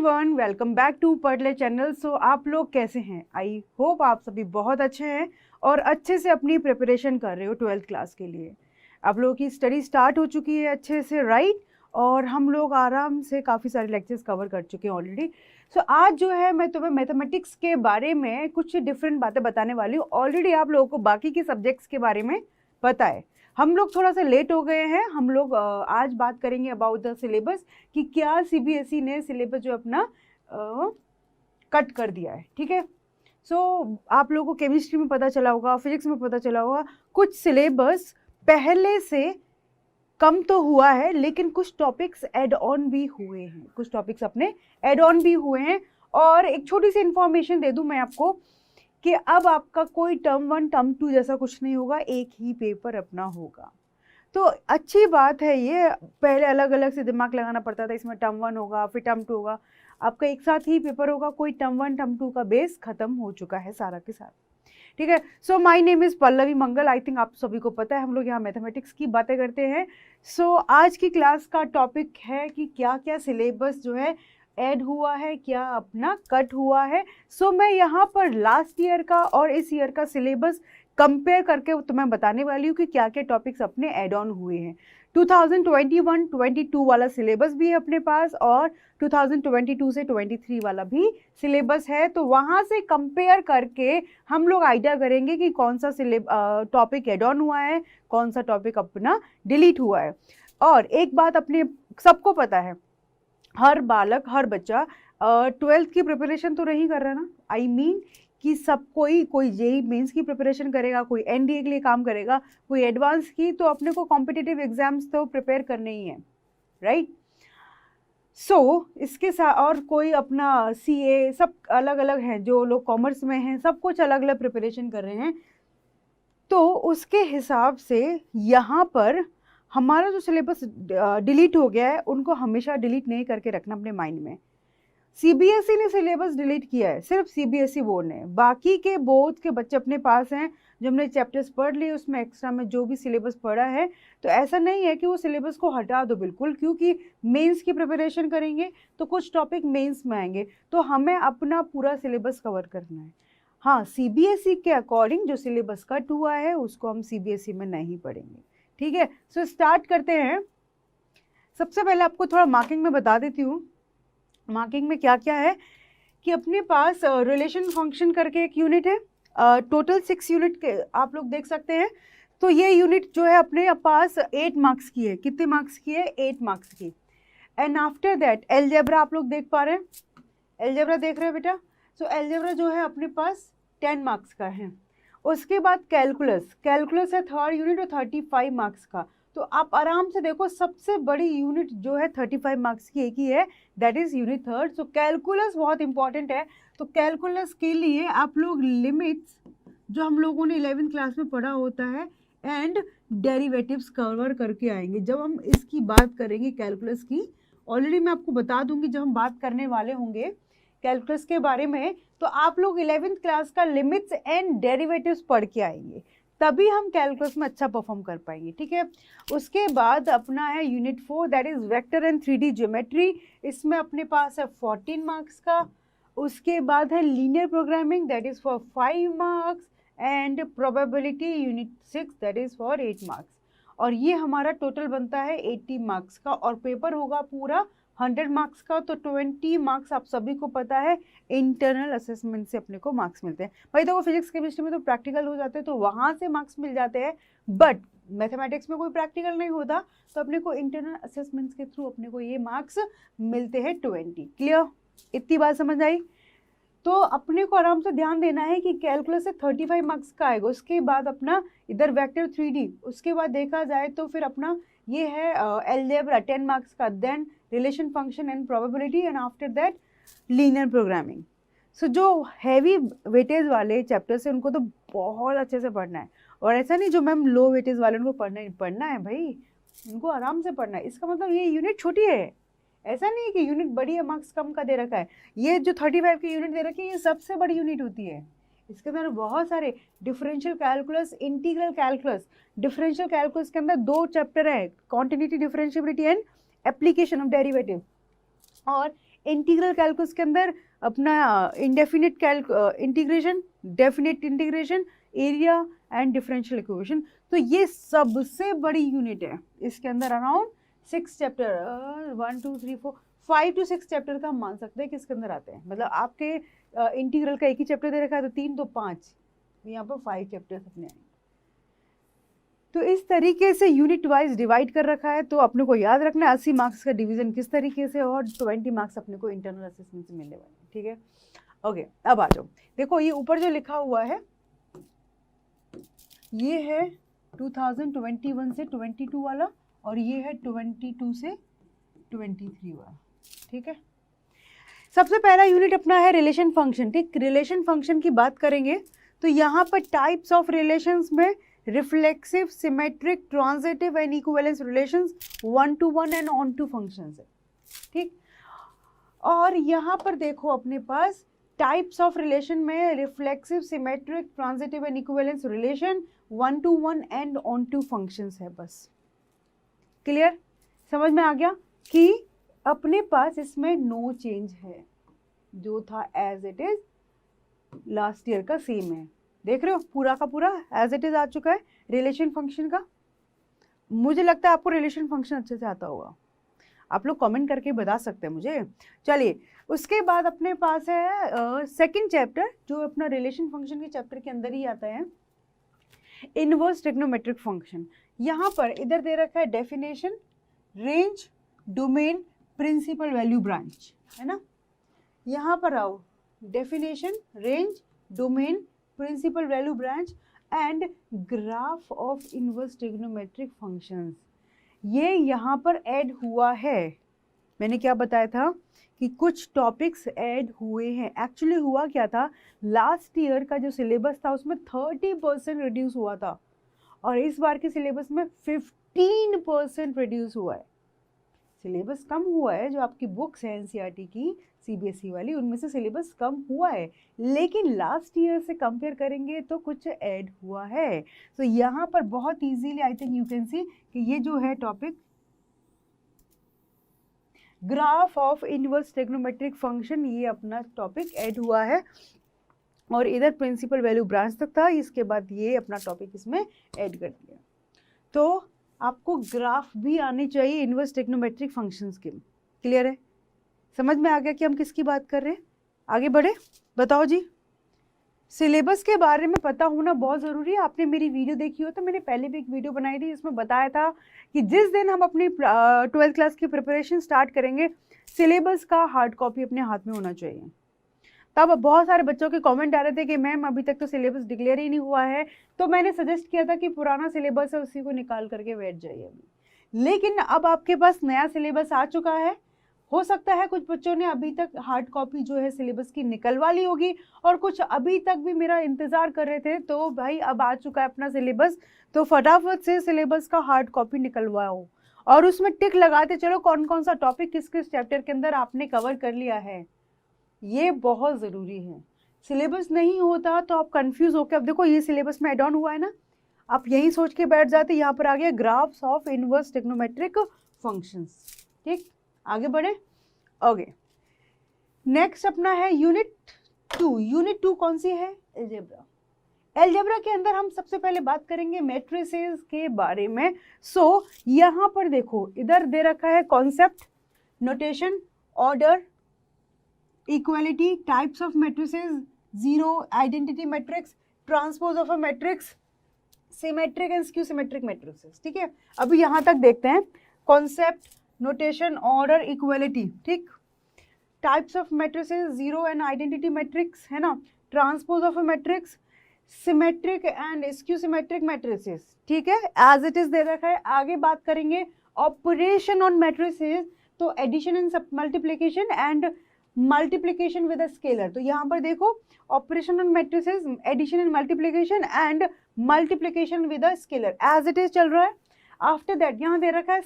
Everyone, welcome back to पढ़ले channel. सो आप लोग कैसे हैं? आई होप आप सभी बहुत अच्छे हैं और अच्छे से अपनी प्रिपरेशन कर रहे हो 12th क्लास के लिए। आप लोगों की स्टडी स्टार्ट हो चुकी है अच्छे से, राइट? और हम लोग आराम से काफ़ी सारे लेक्चर्स कवर कर चुके हैं ऑलरेडी। सो आज जो है मैं तुम्हें मैथमेटिक्स के बारे में कुछ डिफरेंट बातें बताने वाली हूँ। ऑलरेडी आप लोगों को बाकी के सब्जेक्ट्स के बारे में पता है, हम लोग थोड़ा सा लेट हो गए हैं। हम लोग आज बात करेंगे अबाउट द सिलेबस कि क्या सीबीएसई ने सिलेबस जो अपना कट कर दिया है, ठीक है। सो आप लोगों को केमिस्ट्री में पता चला होगा, फिजिक्स में पता चला होगा, कुछ सिलेबस पहले से कम तो हुआ है लेकिन कुछ टॉपिक्स ऐड ऑन भी हुए हैं, कुछ टॉपिक्स अपने ऐड ऑन भी हुए हैं। और एक छोटी सी इंफॉर्मेशन दे दूं मैं आपको कि अब आपका कोई टर्म 1 टर्म 2 जैसा कुछ नहीं होगा, एक ही पेपर अपना होगा। तो अच्छी बात है ये। पहले अलग अलग से दिमाग लगाना पड़ता था, इसमें टर्म 1 होगा फिर टर्म 2 होगा, आपका एक साथ ही पेपर होगा। कोई टर्म 1 टर्म 2 का बेस खत्म हो चुका है सारा के सारा, ठीक है। So my name is Pallavi Mangal. I think आप सभी को पता है हम लोग यहाँ मैथमेटिक्स की बातें करते हैं। सो आज की क्लास का टॉपिक है कि क्या क्या सिलेबस जो है ऐड हुआ है, क्या अपना कट हुआ है। सो मैं यहाँ पर लास्ट ईयर का और इस ईयर का सिलेबस कंपेयर करके तुम्हें बताने वाली हूँ कि क्या क्या टॉपिक्स अपने ऐड ऑन हुए हैं। 2021-22 वाला सिलेबस भी है अपने पास और 2022 से 23 वाला भी सिलेबस है। तो वहाँ से कंपेयर करके हम लोग आइडिया करेंगे कि कौन सा टॉपिक ऐड ऑन हुआ है, कौन सा टॉपिक अपना डिलीट हुआ है। और एक बात अपने सबको पता है, हर बालक हर बच्चा 12th की प्रिपरेशन तो नहीं कर रहा ना। आई मीन कि सब कोई जेई मेंस की प्रिपरेशन करेगा, कोई एनडीए के लिए काम करेगा, कोई एडवांस की। तो अपने को कॉम्पिटिटिव एग्जाम्स तो प्रिपेयर करने ही है, राइट? सो इसके साथ और कोई अपना सीए, सब अलग अलग हैं। जो लोग कॉमर्स में हैं सब कुछ अलग अलग प्रिपरेशन कर रहे हैं। तो उसके हिसाब से यहाँ पर हमारा जो सिलेबस डिलीट हो गया है उनको हमेशा डिलीट नहीं करके रखना अपने माइंड में। सीबीएसई ने सिलेबस डिलीट किया है, सिर्फ सीबीएसई बोर्ड ने। बाकी के बोर्ड के बच्चे अपने पास हैं जो हमने चैप्टर्स पढ़ लिए, उसमें एक्स्ट्रा में जो भी सिलेबस पढ़ा है, तो ऐसा नहीं है कि वो सिलेबस को हटा दो बिल्कुल, क्योंकि मेंस की प्रिपरेशन करेंगे तो कुछ टॉपिक मेंस में आएंगे, तो हमें अपना पूरा सिलेबस कवर करना है। हाँ, सीबीएसई के अकॉर्डिंग जो सिलेबस कट हुआ है उसको हम सीबीएसई में नहीं पढ़ेंगे, ठीक है। सो स्टार्ट करते हैं। सबसे पहले आपको थोड़ा मार्किंग में बता देती हूँ। मार्किंग में क्या क्या है कि अपने पास रिलेशन फंक्शन करके एक यूनिट है, टोटल 6 यूनिट के आप लोग देख सकते हैं। तो ये यूनिट जो है अपने पास 8 मार्क्स की है। कितने मार्क्स की है? 8 मार्क्स की। एंड आफ्टर दैट एलजेब्रा आप लोग देख पा रहे हैं, एलजेब्रा देख रहे हैं बेटा? सो एलजेब्रा जो है अपने पास 10 मार्क्स का है। उसके बाद कैलकुलस, कैलकुलस है 3rd यूनिट और 35 मार्क्स का। तो आप आराम से देखो, सबसे बड़ी यूनिट जो है 35 मार्क्स की एक ही है, that is unit 3rd। So calculus बहुत इंपॉर्टेंट है। तो कैलकुलस के लिए आप लोग लिमिट्स जो हम लोगों ने 11th क्लास में पढ़ा होता है एंड डेरिवेटिव्स कवर करके आएंगे जब हम इसकी बात करेंगे कैलकुलस की। ऑलरेडी मैं आपको बता दूंगी जब हम बात करने वाले होंगे कैलकुलस के बारे में, तो आप लोग 11th क्लास का लिमिट्स एंड डेरिवेटिव्स पढ़ के आएंगे, तभी हम कैलकुलस में अच्छा परफॉर्म कर पाएंगे, ठीक है। उसके बाद अपना है unit 4, that is vector and 3D geometry. इसमें अपने पास है 14 मार्क्स का। उसके बाद है linear programming, that is for 5 marks and probability unit 6, that is for 8 marks. और ये हमारा टोटल बनता है 80 मार्क्स का और पेपर होगा पूरा 100 मार्क्स का। तो 20 मार्क्स आप सभी को पता है इंटरनल असेसमेंट से अपने को मार्क्स मिलते हैं। भाई देखो, फिजिक्स केमिस्ट्री में तो प्रैक्टिकल हो जाते हैं तो वहाँ से मार्क्स मिल जाते हैं, बट मैथमेटिक्स में कोई प्रैक्टिकल नहीं होता, तो अपने को इंटरनल असेसमेंट्स के थ्रू अपने को ये मार्क्स मिलते हैं 20। क्लियर? इतनी बात समझ आई? तो अपने को आराम से ध्यान देना है कि कैलकुलस से 35 मार्क्स का आएगा। उसके बाद अपना इधर वेक्टर 3D, उसके बाद देखा जाए तो फिर अपना ये है एलजेब्रा 10 मार्क्स का, then relation function and probability and after that linear programming. So जो हैवी वेटेज वाले चैप्टर्स हैं उनको तो बहुत अच्छे से पढ़ना है, और ऐसा नहीं जो मैम लो वेटेज वाले उनको पढ़ना है भाई, उनको आराम से पढ़ना है। इसका मतलब ये यूनिट छोटी है, ऐसा नहीं है कि यूनिट बड़ी है मार्क्स कम का दे रखा है। ये जो 35 की यूनिट दे रखी है ये सबसे बड़ी यूनिट होती है। इसके अंदर बहुत सारे differential calculus, integral calculus. Differential calculus के अंदर 2 चैप्टर है, continuity differentiability and application of derivative. और इंटीग्रल कैलकुलस के अंदर अपना indefinite integration, definite integration, area and differential equation. तो ये सबसे बड़ी यूनिट है। इसके अंदर अराउंड 6 चैप्टर, 1 2 3 4 5 to 6 चैप्टर का हम मान सकते हैं कि इसके अंदर आते हैं। मतलब आपके इंटीग्रल का एक ही चैप्टर दे रखा है तो 3 तो 5, यहाँ पर 5 चैप्टर्स अपने आएंगे। तो इस तरीके से यूनिट वाइज डिवाइड कर रखा है। तो अपने को याद रखना है 80 मार्क्स का डिवीजन किस तरीके से, और 20 मार्क्स अपने को इंटरनल असेसमेंट से मिलने वाले हैं। ठीक है, ओके। अब आ जाओ, देखो ये ऊपर जो लिखा हुआ है ये है 2021 से 22 वाला, और ये है 22 से 23 वाला। ठीक है, सबसे पहला यूनिट अपना है रिलेशन फंक्शन। ठीक, रिलेशन फंक्शन की बात करेंगे तो यहाँ पर टाइप्स ऑफ रिलेशंस में reflexive, symmetric, transitive and equivalence relations, 1 to 1 and onto functions है। ठीक, और यहाँ पर देखो अपने पास टाइप्स ऑफ रिलेशन में reflexive, symmetric, transitive and equivalence relation, 1 to 1 and onto functions है। बस क्लियर, समझ में आ गया कि अपने पास इसमें नो चेंज है, जो था as it is last year का सेम है। देख रहे हो, पूरा का पूरा एज इट इज आ चुका है रिलेशन फंक्शन का। मुझे लगता है आपको रिलेशन फंक्शन अच्छे से आता होगा, आप लोग कमेंट करके बता सकते हैं मुझे। चलिए, उसके बाद अपने पास है सेकंड चैप्टर, जो अपना रिलेशन फंक्शन के चैप्टर के अंदर ही आता है, इनवर्स ट्रिग्नोमेट्रिक फंक्शन। यहाँ पर इधर दे रखा है definition, range, domain, principal value branch, है ना। यहाँ पर आओ, definition, range, domain, principal value branch and graph of inverse trigonometric functions. ये यहाँ पर ऐड हुआ है। मैंने क्या बताया था कि कुछ टॉपिक्स ऐड हुए हैं। एक्चुअली हुआ क्या था, लास्ट ईयर का जो सिलेबस था उसमें 30% रिड्यूस हुआ था, और इस बार के सिलेबस में 15% रिड्यूस हुआ है। सिलेबस कम हुआ है, जो आपकी बुक्स है एनसीईआरटी की सीबीएसई वाली, उनमें से सिलेबस कम हुआ है, लेकिन लास्ट ईयर से कंपेयर करेंगे तो कुछ ऐड हुआ है। तो यहाँ पर बहुत easily I think you can see कि ये जो है topic graph of inverse trigonometric function, ये अपना टॉपिक ऐड हुआ है, और इधर प्रिंसिपल वैल्यू ब्रांच तक था, इसके बाद ये अपना टॉपिक इसमें ऐड कर दिया। तो आपको ग्राफ भी आनी चाहिए इनवर्स ट्रिग्नोमेट्रिक फंक्शंस की। क्लियर है, समझ में आ गया कि हम किसकी बात कर रहे हैं। आगे बढ़े, बताओ जी। सिलेबस के बारे में पता होना बहुत ज़रूरी है। आपने मेरी वीडियो देखी हो तो मैंने पहले भी एक वीडियो बनाई थी, इसमें बताया था कि जिस दिन हम अपनी 12th क्लास की प्रिपरेशन स्टार्ट करेंगे, सिलेबस का हार्ड कॉपी अपने हाथ में होना चाहिए। तब बहुत सारे बच्चों के कमेंट आ रहे थे कि मैम अभी तक तो सिलेबस डिक्लेयर ही नहीं हुआ है, तो मैंने सजेस्ट किया था कि पुराना सिलेबस है उसी को निकाल करके बैठ जाइए अभी। लेकिन अब आपके पास नया सिलेबस आ चुका है। हो सकता है कुछ बच्चों ने अभी तक हार्ड कॉपी जो है सिलेबस की निकलवा ली होगी, और कुछ अभी तक भी मेरा इंतजार कर रहे थे। तो भाई अब आ चुका है अपना सिलेबस, तो फटाफट से सिलेबस का हार्ड कॉपी निकलवाओ, और उसमें टिक लगाते चलो कौन कौन सा टॉपिक किस किस चैप्टर के अंदर आपने कवर कर लिया है। ये बहुत ज़रूरी है। सिलेबस नहीं होता तो आप कंफ्यूज होकर, अब देखो ये सिलेबस में एड ऑन हुआ है ना, आप यही सोच के बैठ जाते, यहाँ पर आ गया graphs of inverse trigonometric functions. ठीक, आगे बढ़े। ओके, नेक्स्ट अपना है यूनिट 2। यूनिट 2 कौन सी है? एलजेब्रा। एलजेब्रा के अंदर हम सबसे पहले बात करेंगे मैट्रिसेस के बारे में। सो यहाँ पर देखो, इधर दे रखा है concept, notation, order, equality, types of matrices, zero, identity matrix, transpose of a matrix, symmetric and skew symmetric matrices. ठीक है, अभी यहाँ तक देखते हैं। कॉन्सेप्ट, नोटेशन, ऑर्डर, इक्वालिटी, ठीक, types of matrices, zero and identity matrix, है ना, transpose of a matrix, symmetric and skew symmetric matrices. ठीक है, एज इट इज दे रखा है। आगे बात करेंगे ऑपरेशन ऑन मैट्रिसेस, तो addition and multiplication and multiplication with a scalar. तो यहाँ पर देखो, operation on matrices, addition and multiplication and multiplication with a scalar, as it is चल रहा है। आफ्टर दैट यहाँ दे रखा है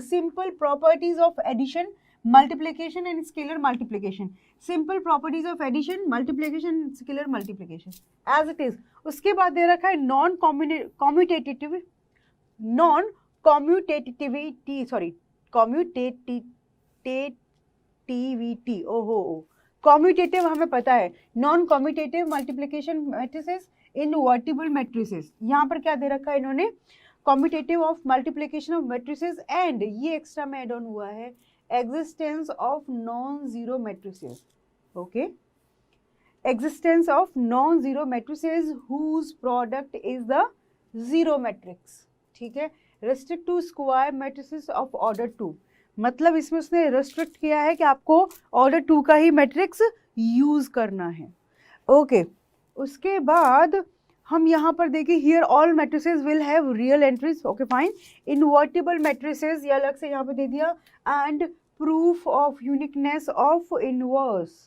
simple properties of addition, multiplication and scalar multiplication, simple properties of addition, multiplication, scalar multiplication, as it is. उसके बाद दे रखा है नॉन कम्यूटेटिविटी कम्यूटिविटी, ओहो, कम्यूटेटिव हमें पता है, non commutative multiplication matrices, invertible matrices, यहाँ पर क्या दे रखा है इन्होंने, commutative of multiplication of matrices, and ये एक्स्ट्रा में एड ऑन हुआ है existence of non zero matrices, okay, existence of non-zero matrices whose product is the zero matrix, ठीक है, restrict to square matrices of order 2, मतलब इसमें उसने restrict किया है कि आपको order 2 का ही मैट्रिक्स यूज करना है, ओके। उसके बाद हम यहाँ पर देखिए here all matrices will have real entries, okay fine, invertible matrices ये अलग से यहाँ पे दे दिया, and proof of uniqueness of inverse,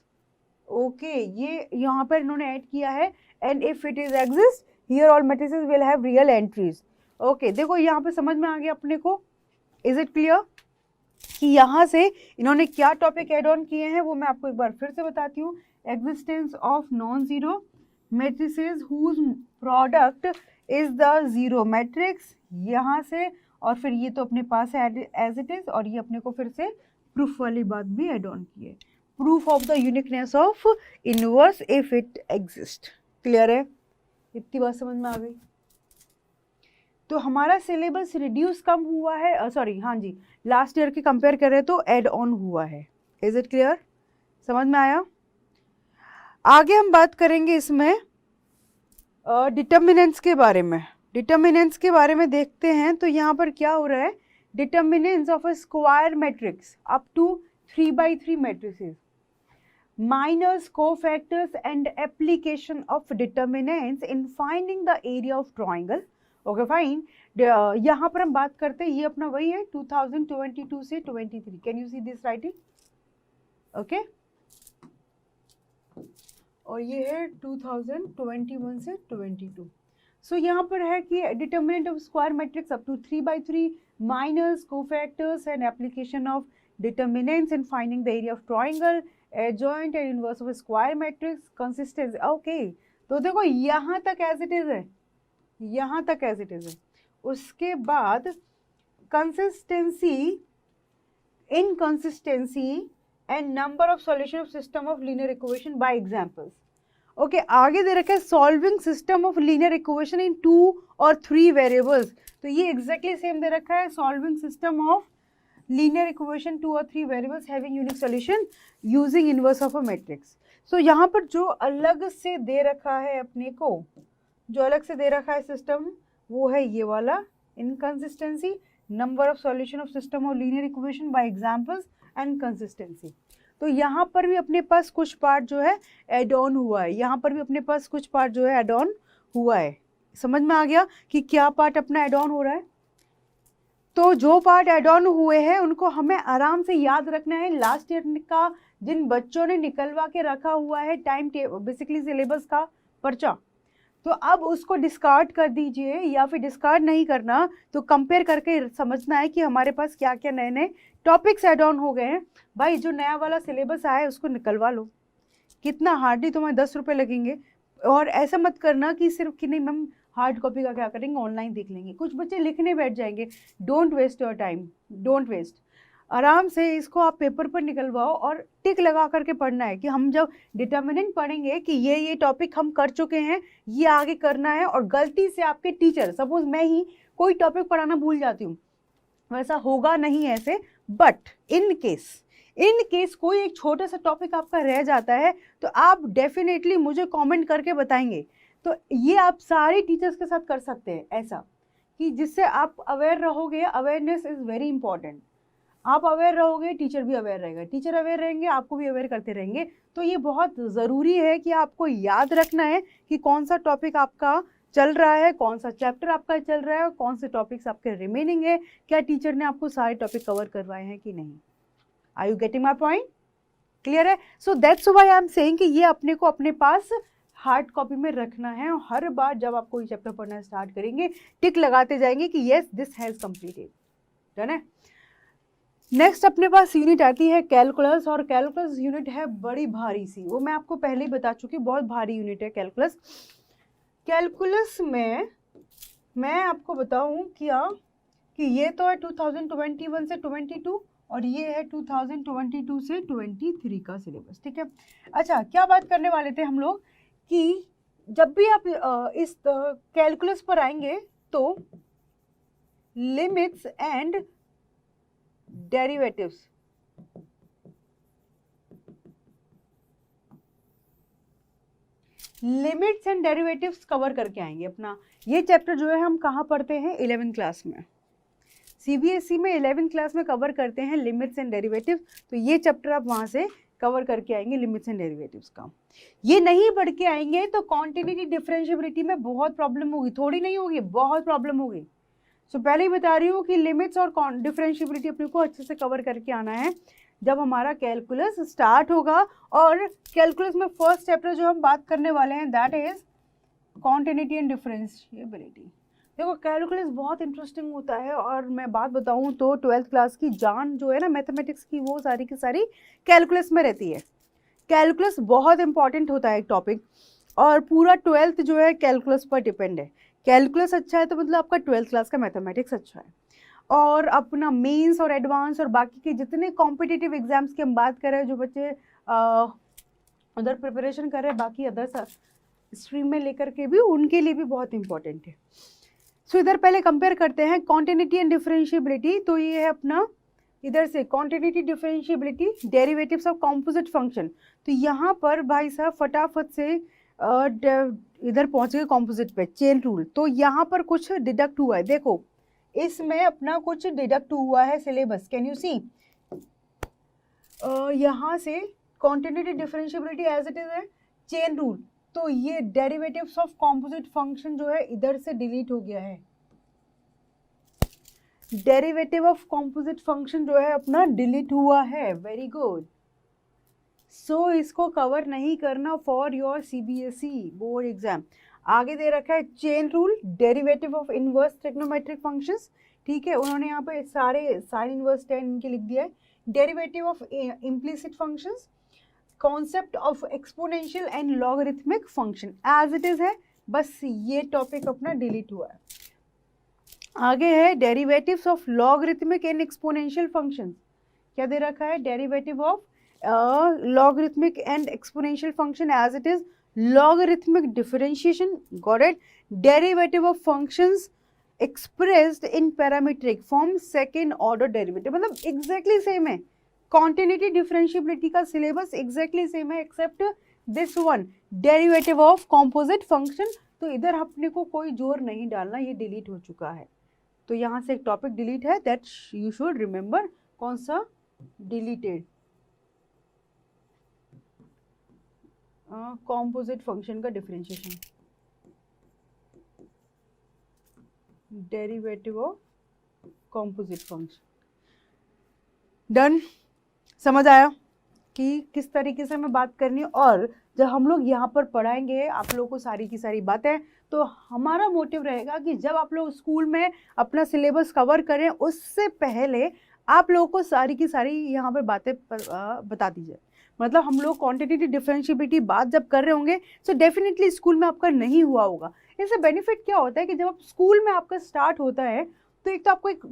okay ये यहाँ पर इन्होंने ऐड किया है, and if it is exist here all matrices will have real entries, okay. देखो यहाँ पे समझ में आ गया अपने को, इज इट क्लियर कि यहाँ से इन्होंने क्या टॉपिक एड ऑन किए हैं, वो मैं आपको एक बार फिर से बताती हूँ, existence of non zero matrices whose product is the zero matrix, यहाँ से, और फिर ये तो अपने पास है एज इट इज, और ये अपने को फिर से प्रूफ वाली बात भी एड ऑन की है, proof of the uniqueness of inverse if it exists, clear है, इतनी बात समझ में आ गई। तो हमारा सिलेबस रिड्यूस कम हुआ है, सॉरी हाँ जी, लास्ट ईयर के कंपेयर करें तो एड ऑन हुआ है, इज इट क्लियर, समझ में आया। आगे हम बात करेंगे इसमें डिटर्मिनेंट्स के बारे में, डिटर्मिनेंट्स के बारे में देखते हैं। तो यहाँ पर क्या हो रहा है, determinants of a square matrix up to 3x3 matrices, minors, cofactors and application of determinants in finding the area of triangle, okay fine। यहाँ पर हम बात करते हैं, ये अपना वही है 2022 से 23, can you see this writing, okay, और ये है 2021 से 22। सो यहाँ पर है कि determinant of square matrix up to 3x3, minors, cofactors and application of determinants in finding the area of triangle, adjoint and inverse of a square matrix, consistency, okay। तो देखो यहाँ तक एज इट इज है, यहाँ तक as it is है। उसके बाद consistency, inconsistency and number of solution of system of linear equation by examples, okay. आगे दे रखा है solving system of linear equation in 2 और 3 वेरिएबल्स, तो ये एग्जैक्टली सेम दे रखा है, solving system of linear equation 2 or 3 variables having unique solution using inverse of a matrix। so यहाँ पर जो अलग से दे रखा है अपने को, जो अलग से दे रखा है सिस्टम, वो है ये वाला inconsistency, number of solution of system of linear equation by examples and consistency। तो यहाँ पर भी अपने पास कुछ पार्ट जो है एड ऑन हुआ है, यहाँ पर भी अपने पास कुछ पार्ट जो है एड ऑन हुआ है, समझ में आ गया कि क्या पार्ट अपना एड ऑन हो रहा है। तो जो पार्ट एड ऑन हुए हैं उनको हमें आराम से याद रखना है। लास्ट ईयर का जिन बच्चों ने निकलवा के रखा हुआ है टाइम टेबल, बेसिकली सिलेबस का पर्चा, तो अब उसको डिस्कार्ड कर दीजिए, या फिर डिस्कार्ड नहीं करना तो कंपेयर करके समझना है कि हमारे पास क्या क्या नए नए टॉपिक्स एड ऑन हो गए हैं। भाई जो नया वाला सिलेबस आया है उसको निकलवा लो, कितना हार्डली तुम्हें 10 रुपये लगेंगे। और ऐसा मत करना कि सिर्फ कि नहीं मैम हार्ड कॉपी का क्या करेंगे, ऑनलाइन देख लेंगे, कुछ बच्चे लिखने बैठ जाएंगे। Don't waste your time, don't waste, आराम से इसको आप पेपर पर निकलवाओ और टिक लगा करके पढ़ना है कि हम जब डिटर्मिनेंट पढ़ेंगे कि ये टॉपिक हम कर चुके हैं, ये आगे करना है। और गलती से आपके टीचर, सपोज मैं ही कोई टॉपिक पढ़ाना भूल जाती हूँ, वैसा होगा नहीं ऐसे, बट इन केस कोई एक छोटा सा टॉपिक आपका रह जाता है तो आप डेफिनेटली मुझे कमेंट करके बताएंगे। तो ये आप सारे टीचर्स के साथ कर सकते हैं ऐसा कि जिससे आप अवेयर रहोगे। अवेयरनेस इज़ वेरी इंपॉर्टेंट, आप अवेयर रहोगे टीचर भी अवेयर रहेगा, टीचर अवेयर रहेंगे आपको भी अवेयर करते रहेंगे। तो ये बहुत ज़रूरी है कि आपको याद रखना है कि कौन सा टॉपिक आपका चल रहा है, कौन सा चैप्टर आपका चल रहा है और कौन से टॉपिक्स आपके रिमेनिंग है, क्या टीचर ने आपको सारे टॉपिक कवर करवाए हैं कि नहीं। Are you getting my point, clear है। So that's why I am saying कि ये अपने को अपने पास हार्ड कॉपी में रखना है और हर बार जब आप कोई चैप्टर पढ़ना स्टार्ट करेंगे टिक लगाते जाएंगे कि yes this has completed, done है। नेक्स्ट अपने पास यूनिट आती है कैलकुलस, और कैलकुलस यूनिट है बड़ी भारी सी, वो मैं आपको पहले ही बता चुकी, बहुत भारी यूनिट है कैलकुलस। कैलकुलस में मैं आपको बताऊं क्या कि ये तो है 2021 से 22 और ये है 2022 से 23 का सिलेबस, ठीक है। अच्छा, क्या बात करने वाले थे हम लोग कि जब भी आप इस कैलकुलस पर आएंगे तो limits and derivatives, limits and derivatives cover करके आएंगे अपना। ये चैप्टर जो है हम कहाँ पढ़ते हैं, 11th क्लास में, सीबीएसई में 11th क्लास में कवर करते हैं लिमिट्स एंड डेरिवेटिव्स। तो ये चैप्टर आप वहाँ से कवर करके आएंगे लिमिट्स एंड डेरिवेटिव्स का। ये नहीं पढ़ के आएंगे तो कॉन्टिन्यूटी डिफरेंशिएबिलिटी में बहुत प्रॉब्लम होगी, थोड़ी नहीं होगी, बहुत प्रॉब्लम होगी। सो पहले ही बता रही हूँ कि लिमिट्स और डिफरेंशिएबिलिटी अपने को अच्छे से कवर करके आना है जब हमारा कैलकुलस स्टार्ट होगा। और कैलकुलस में फर्स्ट चैप्टर जो हम बात करने वाले हैं that is continuity and differentiability. देखो कैलकुलस बहुत इंटरेस्टिंग होता है, और मैं बात बताऊं तो 12th क्लास की जान जो है ना मैथमेटिक्स की, वो सारी की सारी कैलकुलस में रहती है। कैलकुलस बहुत इंपॉर्टेंट होता है एक टॉपिक, और पूरा 12th जो है कैलकुलस पर डिपेंड है। कैलकुलस अच्छा है तो मतलब आपका 12th क्लास का मैथमेटिक्स अच्छा है। और अपना मेंस और एडवांस और बाकी के जितने कॉम्पिटिटिव एग्जाम्स की हम बात कर रहे हैं, जो बच्चे उधर प्रिपरेशन कर रहे हैं बाकी अदर स्ट्रीम में लेकर के भी, उनके लिए भी बहुत इंपॉर्टेंट है। सो इधर पहले कंपेयर करते हैं कॉन्टिन्यूटी एंड डिफरेंशिएबिलिटी। तो ये है अपना इधर से continuity differentiability, derivatives of composite function. तो यहाँ पर भाई साहब फटाफट से इधर पहुँच गए कॉम्पोजिट पे, चेन रूल। तो यहाँ पर कुछ डिडक्ट हुआ है, देखो इसमें अपना कुछ डिडक्ट हुआ है सिलेबस, कैन यू सी। यहाँ से continuity differentiability as it is है, चेन रूल। तो ये डेरिवेटिव्स ऑफ कॉम्पोजिट फंक्शन जो है इधर से डिलीट हो गया है। डेरिवेटिव ऑफ कॉम्पोजिट फंक्शन जो है अपना डिलीट हुआ है, वेरी गुड। सो इसको कवर नहीं करना for your CBSE board exam. आगे दे रखा है chain rule, derivative of inverse trigonometric functions, ठीक है। उन्होंने यहाँ पे सारे साइन इनवर्स टेन इनके लिख दिया है। Derivative of implicit functions, concept of exponential and logarithmic function as it is है, बस ये टॉपिक अपना डिलीट हुआ है। आगे है derivatives of logarithmic and exponential functions, क्या दे रखा है, derivative of logarithmic and exponential function as it is, logarithmic differentiation, got it, derivative of functions expressed in parametric form, second order derivative, मतलब exactly same है। continuity differentiability का syllabus exactly same है except this one, derivative of composite function। तो इधर अपने को कोई जोर नहीं डालना, ये डिलीट हो चुका है। तो यहाँ से एक टॉपिक डिलीट है, दैट यू शुड रिमेंबर। कौन सा डिलीटेड, कॉम्पोजिट फंक्शन का differentiation, derivative of composite function. Done, समझ आया कि किस तरीके से हमें बात करनी है। और जब हम लोग यहाँ पर पढ़ाएंगे आप लोगों को सारी की सारी बातें, तो हमारा मोटिव रहेगा कि जब आप लोग स्कूल में अपना सिलेबस कवर करें उससे पहले आप लोगों को सारी की सारी यहाँ पर बातें बता दी जाए। मतलब हम लोग क्वांटिटेटिव डिफरेंशिएबिलिटी बात जब कर रहे होंगे तो डेफिनेटली स्कूल में आपका नहीं हुआ होगा। इससे बेनिफिट क्या होता है कि जब आप स्कूल में आपका स्टार्ट होता है तो एक तो आपको एक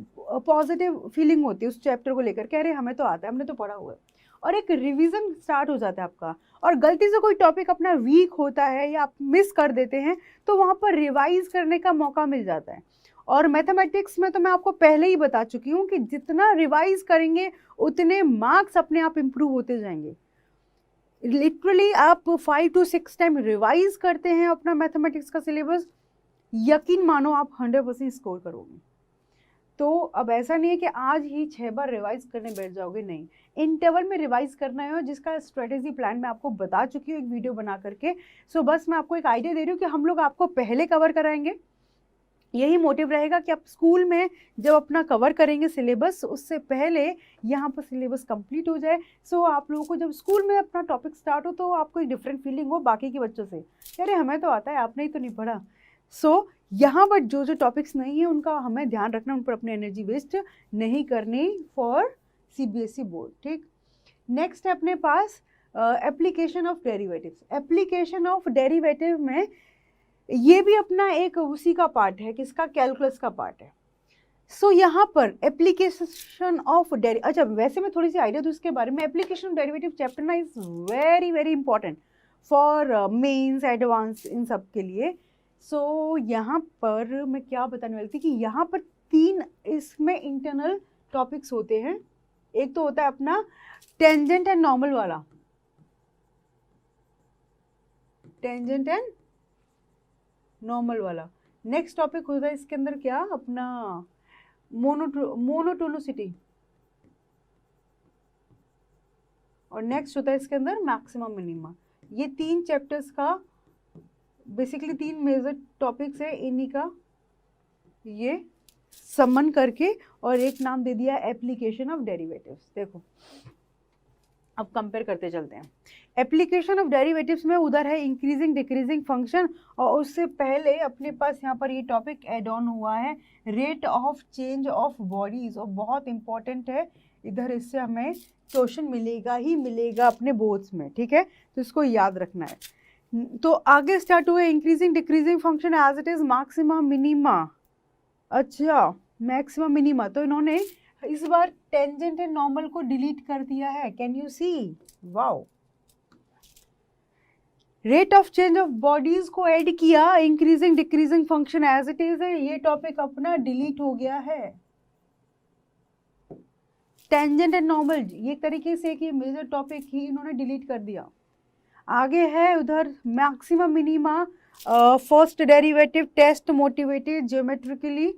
पॉजिटिव फीलिंग होती है उस चैप्टर को लेकर, कह रहे हमें तो आता है, हमने तो पढ़ा हुआ है, और एक रिवीजन स्टार्ट हो जाता है आपका। और गलती से कोई टॉपिक अपना वीक होता है या आप मिस कर देते हैं तो वहाँ पर रिवाइज करने का मौका मिल जाता है। और मैथमेटिक्स में तो मैं आपको पहले ही बता चुकी हूँ कि जितना रिवाइज करेंगे उतने मार्क्स अपने आप इम्प्रूव होते जाएंगे। लिटरली आप 5 to 6 टाइम रिवाइज करते हैं अपना मैथमेटिक्स का सिलेबस, यकीन मानो आप 100% स्कोर करोगे। तो अब ऐसा नहीं है कि आज ही 6 बार रिवाइज करने बैठ जाओगे, नहीं, इंटरवल में रिवाइज करना है, जिसका स्ट्रेटेजी प्लान मैं आपको बता चुकी हूँ एक वीडियो बना करके। सो बस मैं आपको एक आइडिया दे रही हूँ कि हम लोग आपको पहले कवर कराएंगे। यही मोटिव रहेगा कि आप स्कूल में जब अपना कवर करेंगे सिलेबस, उससे पहले यहाँ पर सिलेबस कंप्लीट हो जाए। सो आप लोगों को जब स्कूल में अपना टॉपिक स्टार्ट हो तो आपको एक डिफरेंट फीलिंग हो बाकी के बच्चों से, अरे हमें तो आता है, आपने ही तो नहीं पढ़ा। सो यहाँ पर जो जो टॉपिक्स नहीं है उनका हमें ध्यान रखना, उन पर अपनी एनर्जी वेस्ट नहीं करनी फॉर सीबीएसई बोर्ड, ठीक। नेक्स्ट है अपने पास application of derivatives. Application of derivative में ये भी अपना एक उसी का पार्ट है, किसका, कैलकुलस का पार्ट है। सो यहाँ पर एप्लीकेशन ऑफ अच्छा वैसे मैं थोड़ी सी आइडिया दूँ इसके बारे में। एप्लीकेशन ऑफ डेरिवेटिव चैप्टर ना is very very important for mains advance इन सब के लिए। सो यहाँ पर मैं क्या बताने वाली थी कि यहाँ पर 3 इसमें इंटरनल टॉपिक्स होते हैं। एक तो होता है अपना टेंजेंट एंड नॉर्मल वाला, टेंजेंट एंड नॉर्मल वाला। नेक्स्ट टॉपिक होता है इसके अंदर क्या, अपना मोनोटोनिसिटी, और नेक्स्ट होता है इसके अंदर मैक्सिमा मिनिमा। ये 3 चैप्टर्स का बेसिकली 3 मेजर टॉपिक्स है, इन्हीं का ये समन करके और एक नाम दे दिया एप्लीकेशन ऑफ डेरिवेटिव्स। देखो अब कंपेयर करते चलते हैं। एप्लीकेशन ऑफ डेरिवेटिव्स में उधर है इंक्रीजिंग डिक्रीजिंग फंक्शन, और उससे पहले अपने पास यहाँ पर ये टॉपिक एड ऑन हुआ है rate of change of bodies, और बहुत इंपॉर्टेंट है इधर, इससे हमें क्वेश्चन मिलेगा ही मिलेगा अपने बोर्ड्स में, ठीक है, तो इसको याद रखना है। तो आगे स्टार्ट हुए increasing decreasing function as it is maxima minima. अच्छा मैक्सिमा मिनिमा, तो इन्होंने इस बार टेंजेंट एंड नॉर्मल को डिलीट कर दिया है। Can you see, wow. Rate of change of bodies को ऐड किया, increasing decreasing function as it is है, ये टॉपिक अपना डिलीट हो गया है। टेंजेंट एंड नॉर्मल ये एक तरीके से कि मेजर टॉपिक ही इन्होंने डिलीट कर दिया। आगे है उधर maxima minima, first derivative test motivated geometrically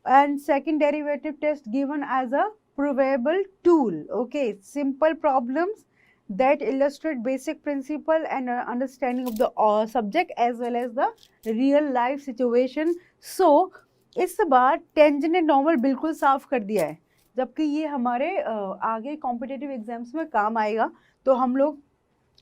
and second derivative test given as a provable tool. Okay, simple problems that illustrate basic principle and understanding of the subject as well as the real life situation. So इस बार tangent and normal बिल्कुल साफ कर दिया है, जबकि ये हमारे आगे कॉम्पिटिटिव एग्जाम्स में काम आएगा, तो हम लोग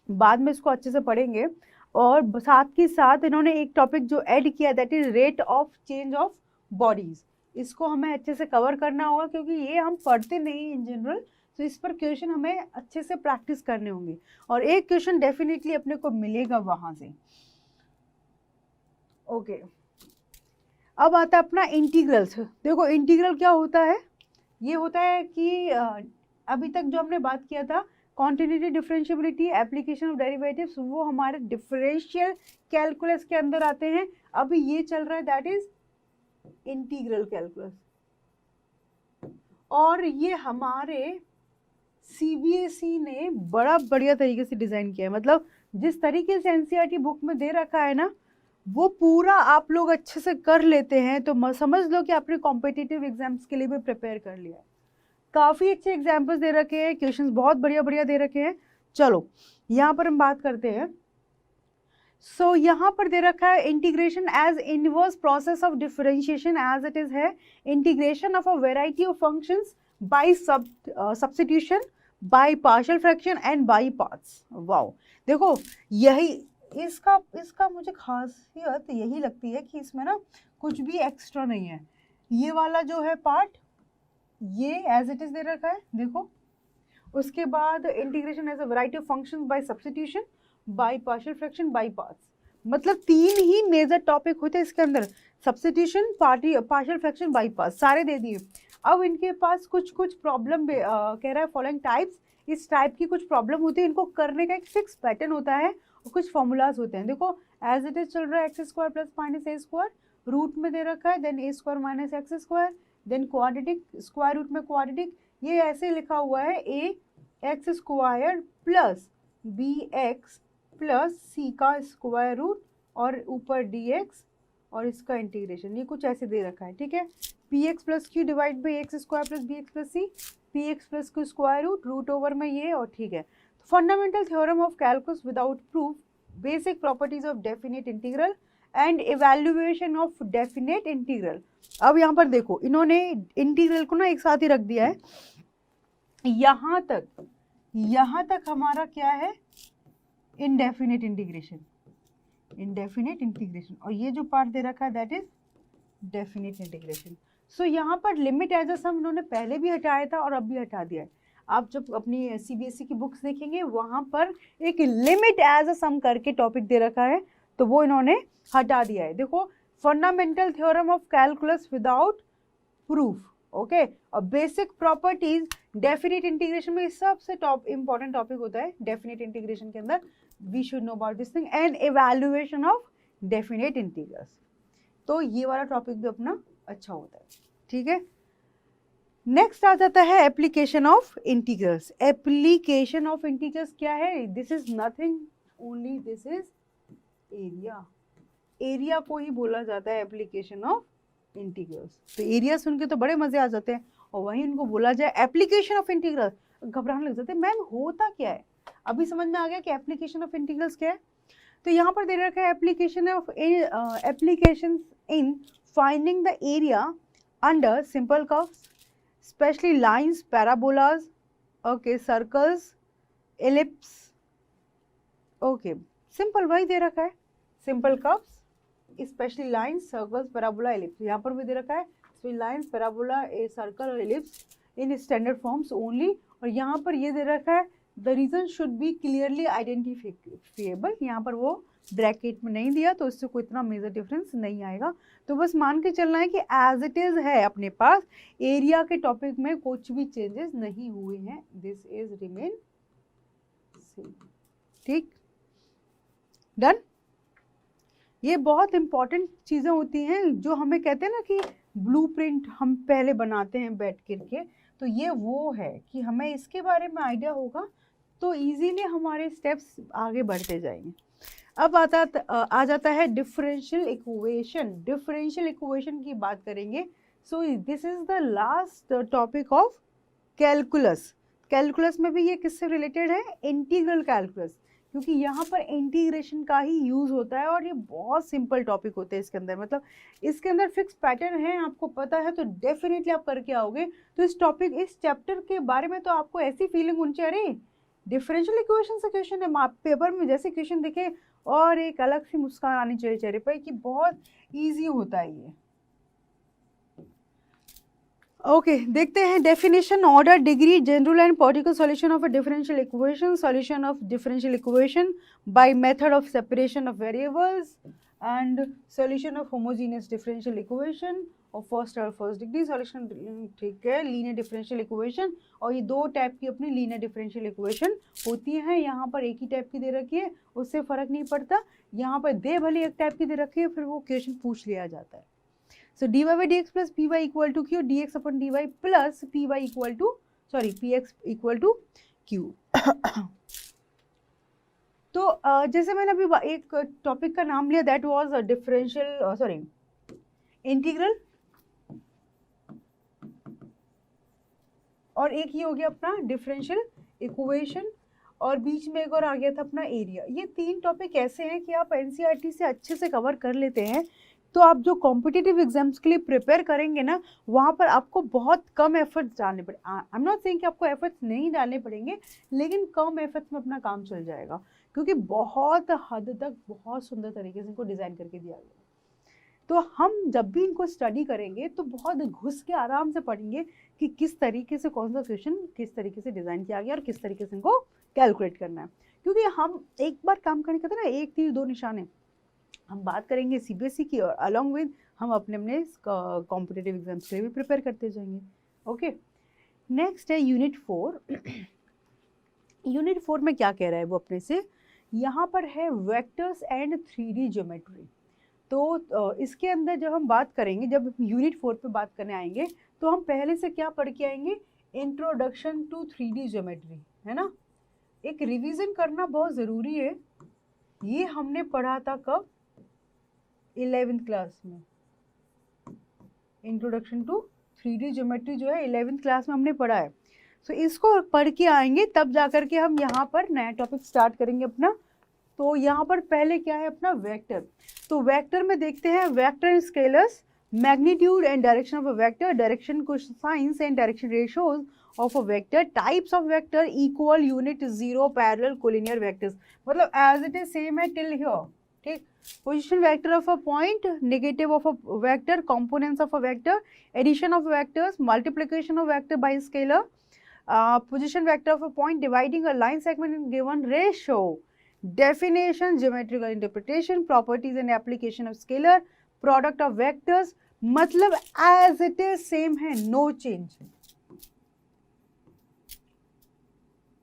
बाद में इसको अच्छे से पढ़ेंगे। और साथ ही साथ इन्होंने एक टॉपिक जो ऐड किया that is rate of change of bodies, इसको हमें अच्छे से कवर करना होगा क्योंकि ये हम पढ़ते नहीं इन जनरल, तो इस पर क्वेश्चन हमें अच्छे से प्रैक्टिस करने होंगे, और एक क्वेश्चन डेफिनेटली अपने को मिलेगा वहां से। ओके, अब आता है अपना इंटीग्रल्स। देखो इंटीग्रल क्या होता है, ये होता है कि अभी तक जो हमने बात किया था continuity differentiability application of derivatives, वो हमारे डिफरेंशियल कैलकुलस के अंदर आते हैं। अभी ये चल रहा है दैट इज इंटीग्रल कैलकुलस, और ये हमारे सीबीएसई ने बड़ा बढ़िया तरीके से डिजाइन किया है। मतलब जिस तरीके से एनसीईआरटी बुक में दे रखा है ना, वो पूरा आप लोग अच्छे से कर लेते हैं तो समझ लो कि आपने कॉम्पिटिटिव एग्जाम्स के लिए भी प्रिपेयर कर लिया है। काफ़ी अच्छे एग्जाम्पल्स दे रखे हैं, क्वेश्चंस बहुत बढ़िया बढ़िया दे रखे हैं। चलो यहाँ पर हम बात करते हैं। सो यहाँ पर दे रखा है integration as inverse process of differentiation as it is है, integration of a variety of functions by substitution, by partial fraction and by parts. Wow, देखो यही इसका मुझे खासियत यही लगती है कि इसमें ना कुछ भी एक्स्ट्रा नहीं है। ये वाला जो है पार्ट ये एज इट इज दे रखा है, देखो। उसके बाद integration as a variety of functions by substitution, by partial fraction, by parts. मतलब 3 ही मेजर टॉपिक होते हैं इसके अंदर, substitution, partial fraction, by parts, सारे दे दिए। अब इनके पास कुछ प्रॉब्लम कह रहा है फॉलोइंग टाइप्स, इस टाइप की कुछ प्रॉब्लम होती है, इनको करने का एक फिक्स पैटर्न होता है और कुछ फॉर्मूलाज होते हैं। देखो एज इट इज चल रहा है x square plus minus a square, root में दे रखा है, then a square minus x square, then quadratic, square root में क्वाड्रेटिक, ये ऐसे लिखा हुआ है a x square plus b x plus c का स्क्वायर रूट और ऊपर डी एक्स और इसका इंटीग्रेशन, ये कुछ ऐसे दे रखा है, ठीक है। P x plus q divide by x square plus b x plus c, p x plus q square root over में ये, और ठीक है। Fundamental theorem of calculus without proof, basic properties of definite integral and evaluation of definite integral. अब यहाँ पर देखो इन्होंने इंटीग्रल को ना एक साथ ही रख दिया है। यहाँ तक हमारा क्या है, इनडेफिनेट इंटीग्रेशन, और ये जो पार्ट दे रखा है दैट इज डेफिनेट इंटीग्रेशन। सो यहाँ पर लिमिट एज अ सम इन्होंने पहले भी हटाया था और अब भी हटा दिया है। आप जब अपनी सीबीएसई की बुक्स देखेंगे वहाँ पर एक लिमिट एज अ सम करके टॉपिक दे रखा है, तो वो इन्होंने हटा दिया है। देखो fundamental theorem of calculus without proof, okay. और बेसिक प्रॉपर्टीज डेफिनेट इंटीग्रेशन में सबसे इंपॉर्टेंट टॉपिक होता है डेफिनेट इंटीग्रेशन के अंदर, we should know about this thing, and evaluation of definite integrals. तो ये वाला टॉपिक भी अपना अच्छा होता है, ठीक है। नेक्स्ट आ जाता है application of integrals. Application of integrals क्या है? This is nothing only, this is area. Area को ही बोला जाता है एप्लीकेशन ऑफ इंटीग्रल्स। तो एरिया सुन के तो बड़े मजे आ जाते हैं, और वहीं उनको बोला जाए एप्लीकेशन ऑफ इंटीग्रल, घबराने लग जाते हैं, मैम होता क्या है? अभी समझ में आ गया कि एप्लीकेशन ऑफ इंटीग्रल्स क्या है। तो यहाँ पर दे रखा है application of applications in finding the area under simple curves, especially lines, parabolas, okay, circles, ellipse, okay, simple वही दे रखा है, simple curves, especially lines, circles, parabola, ellipse. यहाँ पर भी दे रखा है especially lines, parabola, a circle और ellipse in standard forms only. और यहाँ पर ये दे रखा है the reason should be clearly identifiable. यहाँ पर वो ब्रैकेट में नहीं दिया, तो इससे कोई इतना मेजर डिफरेंस नहीं आएगा। तो बस मान के चलना है कि एज इट इज है अपने पास, एरिया के टॉपिक में कुछ भी चेंजेस नहीं हुए हैं, दिस इज रिमेन सेम, ठीक, डन। ये बहुत इंपॉर्टेंट चीज़ें होती हैं जो हमें कहते हैं ना कि ब्लूप्रिंट हम पहले बनाते हैं बैठ करके, तो ये वो है कि हमें इसके बारे में आइडिया होगा तो इजीली हमारे स्टेप्स आगे बढ़ते जाएंगे। अब आ जाता है डिफरेंशियल इक्वेशन। डिफरेंशियल इक्वेशन की बात करेंगे। So this is the last topic of calculus. Calculus में भी ये किससे रिलेटेड है? इंटीग्रल कैलकुलस, क्योंकि यहाँ पर इंटीग्रेशन का ही यूज़ होता है और ये बहुत सिंपल टॉपिक होते हैं इसके अंदर, मतलब इसके अंदर फिक्स पैटर्न है, आपको पता है तो डेफिनेटली आप करके आओगे। तो इस चैप्टर के बारे में तो आपको ऐसी फीलिंग होनी चाहिए, अरे डिफरेंशियल इक्वेशन से क्वेश्चन है, आप पेपर में जैसे क्वेश्चन देखे और एक अलग सी मुस्कान आनी चाहिए चेहरे पर कि बहुत ईजी होता है ये। ओके, देखते हैं definition, order, degree, general and particular solution of a differential equation, solution of differential equation by method of separation of variables and solution of homogeneous differential equation और फर्स्ट और फर्स्ट डिग्री सॉल्यूशन, ठीक है, linear differential equation. और ये दो type की अपनी linear differential equation होती है। यहाँ पर एक ही टाइप की दे रखी है, उससे फर्क नहीं पड़ता, यहाँ पर दे भले एक टाइप की दे रखी है, फिर वो क्वेश्चन पूछ लिया जाता है। So dy by dx plus py equal to q, dx upon dy plus py equal to, sorry, px equal to q। तो जैसे मैंने अभी एक टॉपिक का नाम लिया, that was differential, sorry, integral, और एक ही हो गया अपना डिफरेंशियल इक्वेशन, और बीच में एक और आ गया था अपना एरिया। ये तीन टॉपिक ऐसे हैं कि आप एनसीईआरटी से अच्छे से कवर कर लेते हैं तो आप जो कॉम्पिटिटिव एग्जाम्स के लिए प्रिपेयर करेंगे ना, वहाँ पर आपको बहुत कम एफर्ट्स डालने पड़े। आई एम नॉट सेइंग कि आपको एफर्ट्स नहीं डालने पड़ेंगे, लेकिन कम एफर्ट्स में अपना काम चल जाएगा, क्योंकि बहुत हद तक बहुत सुंदर तरीके से इनको डिज़ाइन करके दिया गया। तो हम जब भी इनको स्टडी करेंगे तो बहुत घुस के आराम से पढ़ेंगे कि किस तरीके से कौन सा क्वेश्चन किस तरीके से डिज़ाइन किया गया और किस तरीके से इनको कैलकुलेट करना है। क्योंकि हम एक बार काम करने का था ना, एक तीर दो निशाने, हम बात करेंगे सीबीएसई की और अलॉन्ग विद हम अपने कॉम्पिटिटिव एग्जाम्स के लिए भी प्रिपेयर करते जाएंगे। ओके, नेक्स्ट है यूनिट 4। यूनिट 4 में क्या कह रहा है वो अपने से, यहाँ पर है वेक्टर्स एंड 3D ज्योमेट्री। तो इसके अंदर जब हम बात करेंगे, जब यूनिट 4 पे बात करने आएंगे तो हम पहले से क्या पढ़ के आएंगे, इंट्रोडक्शन टू 3D ज्योमेट्री, है ना। एक रिवीजन करना बहुत ज़रूरी है। ये हमने पढ़ा था कब? 11th क्लास में। इंट्रोडक्शन टू 3D ज्योमेट्री जो है 11th क्लास में हमने पढ़ा है। सो इसको पढ़ के आएंगे तब जाकर के हम यहाँ पर नया टॉपिक स्टार्ट करेंगे अपना। तो यहाँ पर पहले क्या है अपना वेक्टर। तो वेक्टर में देखते हैं vector scalars, magnitude and direction of a vector, direction cosines and direction ratios of a vector, types of vector, equal, unit, zero, parallel, collinear vectors. मतलब एज इट इज सेम है till here, ठीक। Position vector of a point, negative of a vector, components of a vector, addition of vectors, multiplication of vector by scalar, position vector of a point, dividing a line segment in given ratio, definition, geometrical interpretation, properties and application of scalar, product of vectors, मतलब as it is same है, no change,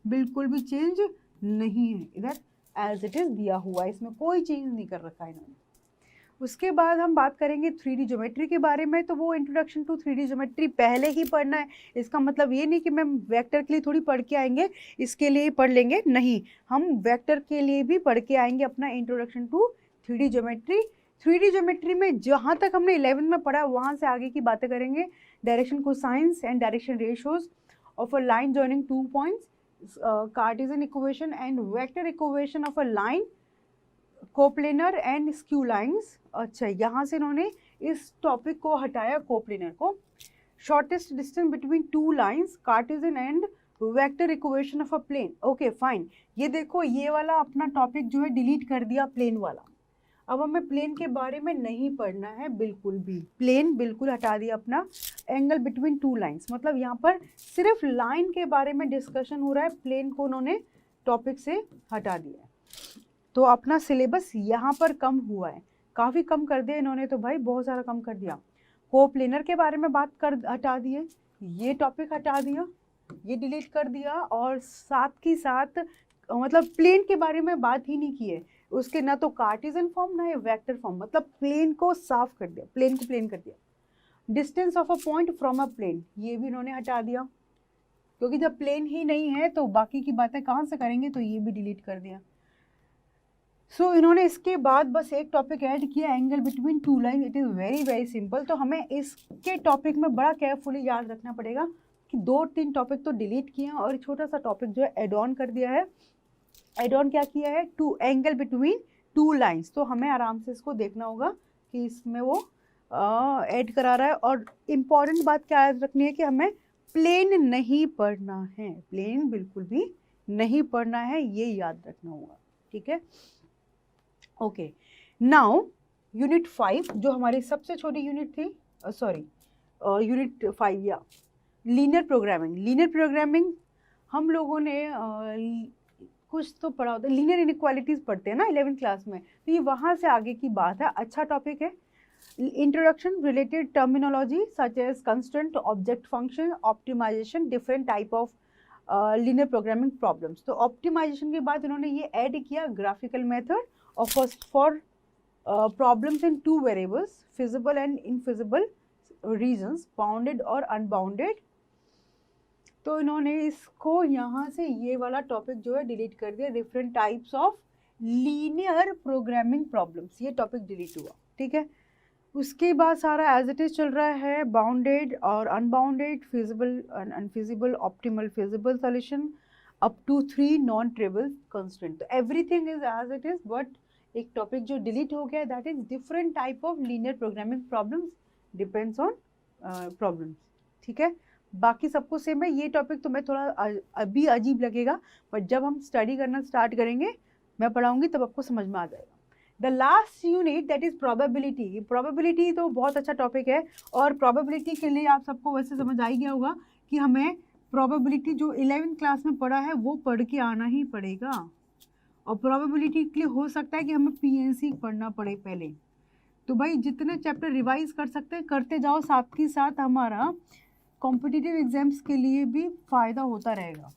बिल्कुल भी change नहीं है, इधर as it is दिया हुआ है, इसमें कोई चेंज नहीं कर रखा है इन्होंने। उसके बाद हम बात करेंगे 3D ज्योमेट्री के बारे में, तो वो इंट्रोडक्शन टू 3D ज्योमेट्री पहले ही पढ़ना है। इसका मतलब ये नहीं कि मैम वेक्टर के लिए थोड़ी पढ़ के आएंगे, इसके लिए पढ़ लेंगे, नहीं, हम वेक्टर के लिए भी पढ़ के आएंगे अपना introduction to 3D geometry. 3D geometry में जहाँ तक हमने 11th में पढ़ा वहाँ से आगे की बातें करेंगे। Direction cosines and direction ratios of a line joining 2 points, Cartesian equation and vector equation of a line, coplanar and skew lines. अच्छा, यहाँ से इन्होंने इस टॉपिक को हटाया, कोप्लेनर को। Shortest distance between two lines, Cartesian and vector equation of a plane. Okay fine, ये देखो ये वाला अपना टॉपिक जो है डिलीट कर दिया, प्लेन वाला। अब हमें प्लेन के बारे में नहीं पढ़ना है बिल्कुल भी, प्लेन बिल्कुल हटा दिया अपना। एंगल बिटवीन टू लाइंस, मतलब यहाँ पर सिर्फ लाइन के बारे में डिस्कशन हो रहा है, प्लेन को उन्होंने टॉपिक से हटा दिया है। तो अपना सिलेबस यहाँ पर कम हुआ है, काफ़ी कम कर दिया इन्होंने, तो भाई बहुत सारा कम कर दिया। कोप्लेनर के बारे में बात कर हटा दिए, ये टॉपिक हटा दिया, ये डिलीट कर दिया, और साथ ही साथ मतलब प्लेन के बारे में बात ही नहीं की है, उसके ना तो कार्टेशियन फॉर्म ना वेक्टर फॉर्म, मतलब प्लेन को साफ कर दिया, प्लेन को प्लेन कर दिया। Distance of a point from a plane, ये भी इन्होंने हटा दिया, क्योंकि जब प्लेन ही नहीं है तो बाकी की बातें कहाँ से करेंगे, तो ये भी डिलीट कर दिया। सो इन्होंने इसके बाद बस एक टॉपिक ऐड किया, angle between to line. It is very very simple, तो हमें इसके टॉपिक में बड़ा केयरफुली याद रखना पड़ेगा कि 2-3 टॉपिक तो डिलीट किए हैं और छोटा सा टॉपिक जो है एड ऑन कर दिया है। एड ऑन क्या किया है, to angle between two lines, तो हमें आराम से इसको देखना होगा कि इसमें वो ऐड करा रहा है। और इम्पॉर्टेंट बात क्या याद रखनी है कि हमें प्लेन नहीं पढ़ना है, प्लेन बिल्कुल भी नहीं पढ़ना है, ये याद रखना होगा, ठीक है। ओके, नाउ यूनिट 5 जो हमारी सबसे छोटी यूनिट थी, सॉरी यूनिट 5 या लीनियर प्रोग्रामिंग। लीनियर प्रोग्रामिंग हम लोगों ने कुछ तो पढ़ा होता है, लीनियर इनइक्वालिटीज़ पढ़ते हैं ना 11th क्लास में, तो ये वहाँ से आगे की बात है, अच्छा टॉपिक है। Introduction related terminology such as constant, object function, optimization, different type of linear programming problems. तो ऑप्टिमाइजेशन के बाद इन्होंने ये ऐड किया ग्राफिकल मेथड और first for problems in 2 variables, feasible and infeasible regions, bounded और अनबाउंडेड। तो इन्होंने इसको यहाँ से ये वाला टॉपिक जो है डिलीट कर दिया, different types of linear programming problems, ये टॉपिक डिलीट हुआ, ठीक है। उसके बाद सारा एज इट इज चल रहा है, बाउंडेड और unbounded, feasible and unfeasible, optimal feasible solution, up to 3 non trivial constraint. तो everything is as it is, but एक टॉपिक जो डिलीट हो गया that is different type of linear programming problems, depends on problems, ठीक है। बाकी सबको same है। ये टॉपिक तो मैं थोड़ा अभी अजीब लगेगा, बट जब हम स्टडी करना स्टार्ट करेंगे, मैं पढ़ाऊंगी तब आपको समझ में आ जाएगा। The last unit that is probability. Probability तो बहुत अच्छा टॉपिक है, और प्रोबेबिलिटी के लिए आप सबको वैसे समझ आ ही गया होगा कि हमें प्रोबेबिलिटी जो 11th क्लास में पढ़ा है वो पढ़ के आना ही पड़ेगा। और प्रोबेबिलिटी के लिए हो सकता है कि हमें पीएनसी पढ़ना पड़े पहले, तो भाई जितने चैप्टर रिवाइज कर सकते हैं करते जाओ, साथ ही साथ हमारा कॉम्पिटिटिव एग्जाम्स के लिए भी फ़ायदा होता रहेगा।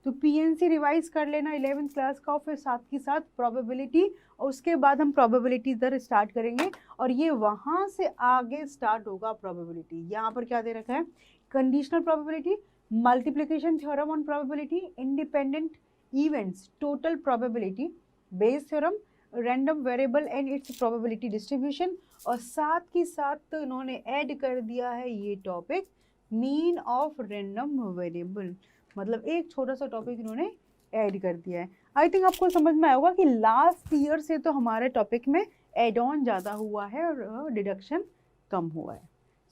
तो पीएनसी रिवाइज कर लेना 11th क्लास का, और फिर साथ ही साथ प्रोबेबिलिटी, और उसके बाद हम प्रोबेबिलिटी इधर स्टार्ट करेंगे, और ये वहाँ से आगे स्टार्ट होगा प्रोबेबिलिटी। यहाँ पर क्या दे रखा है, conditional probability, multiplication theorem on probability, independent events, total probability, Bayes theorem, random variable and it's probability distribution, और साथ ही साथ इन्होंने ऐड कर दिया है ये topic mean of random variable, मतलब एक छोटा सा टॉपिक इन्होंने ऐड कर दिया है। आई थिंक आपको समझ में आएगा कि लास्ट ईयर से तो हमारे टॉपिक में एड ऑन ज़्यादा हुआ है और डिडक्शन कम हुआ है।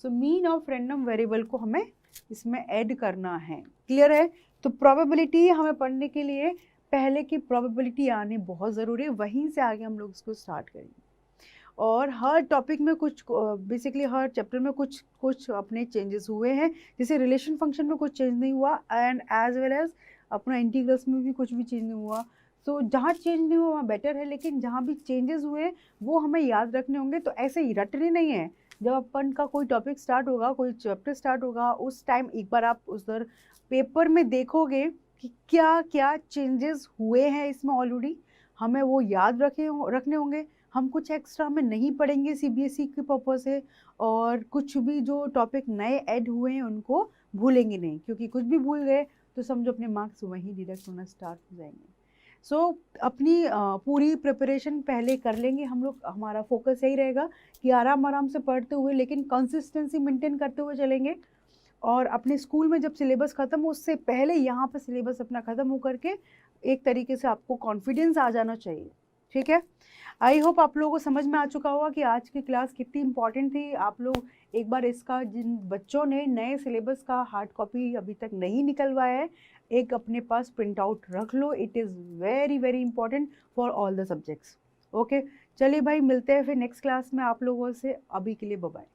So mean of random variable को हमें इसमें ऐड करना है, क्लियर है। तो प्रोबेबिलिटी हमें पढ़ने के लिए पहले की प्रोबेबिलिटी आनी बहुत ज़रूरी है, वहीं से आगे हम लोग इसको स्टार्ट करेंगे। और हर टॉपिक में कुछ बेसिकली हर चैप्टर में कुछ अपने चेंजेस हुए हैं, जैसे रिलेशन फंक्शन में कुछ चेंज नहीं हुआ, एंड एज वेल एज अपना इंटीग्रल्स में भी कुछ भी चेंज नहीं हुआ। तो जहाँ चेंज नहीं हुआ वहाँ बेटर है, लेकिन जहाँ भी चेंजेस हुए वो हमें याद रखने होंगे। तो ऐसे ही रटने नहीं है, जब अपन का कोई टॉपिक स्टार्ट होगा, कोई चैप्टर स्टार्ट होगा, उस टाइम एक बार आप उधर पेपर में देखोगे कि क्या क्या चेंजेस हुए हैं इसमें ऑलरेडी, हमें वो याद रखने होंगे। हम कुछ एक्स्ट्रा में नहीं पढ़ेंगे सीबीएसई के पर्पज से, और कुछ भी जो टॉपिक नए ऐड हुए हैं उनको भूलेंगे नहीं, क्योंकि कुछ भी भूल गए तो समझो अपने मार्क्स वहीं डिडक्ट होना स्टार्ट हो जाएंगे। सो अपनी पूरी प्रिपरेशन पहले कर लेंगे हम लोग। हमारा फोकस यही रहेगा कि आराम आराम से पढ़ते हुए लेकिन कंसिस्टेंसी मेंटेन करते हुए चलेंगे। और अपने स्कूल में जब सिलेबस ख़त्म हो उससे पहले यहाँ पर सिलेबस अपना ख़त्म हो करके एक तरीके से आपको कॉन्फिडेंस आ जाना चाहिए। ठीक है, आई होप आप लोगों को समझ में आ चुका होगा कि आज की क्लास कितनी इंपॉर्टेंट थी। आप लोग एक बार इसका, जिन बच्चों ने नए सिलेबस का हार्ड कॉपी अभी तक नहीं निकलवाया है, एक अपने पास प्रिंट आउट रख लो। It is very very important for all the subjects. Okay, चलिए भाई, मिलते हैं फिर नेक्स्ट क्लास में आप लोगों से। अभी के लिए बाय बाय।